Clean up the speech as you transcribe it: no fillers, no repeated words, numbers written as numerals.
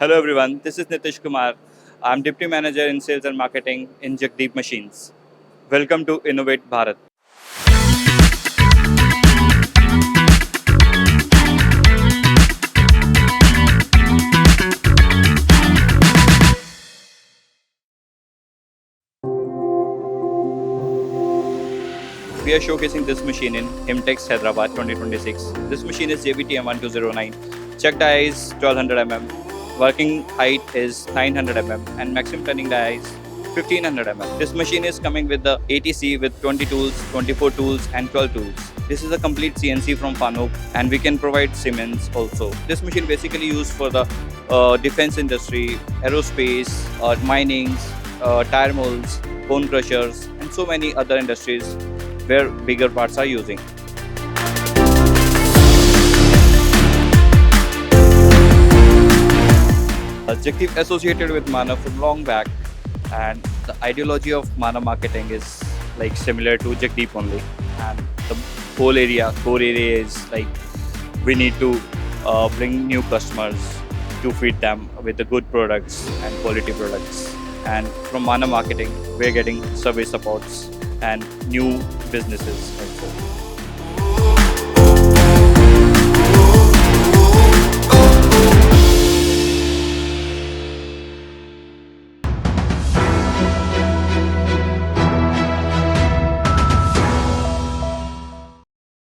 Hello everyone, this is Nitish Kumar. I'm Deputy Manager in Sales and Marketing in Jagdeep Machines. Welcome to Innovate Bharat. We are showcasing this machine in HIMTEX Hyderabad 2026. This machine is JVTM 1209. Check die is 1200 mm. Working height is 900 mm and maximum turning die is 1500 mm. This machine is coming with the ATC with 20 tools, 24 tools and 12 tools. This is a complete CNC from Fanuc and we can provide Siemens also. This machine basically used for the defense industry, aerospace, mining, tire molds, bone crushers and so many other industries where bigger parts are using. Jagdeep associated with Manav from long back, and the ideology of Manav Marketing is like similar to Jagdeep only. And the core area is like we need to bring new customers to feed them with the good products and quality products. And from Manav Marketing, we're getting survey supports and new businesses also.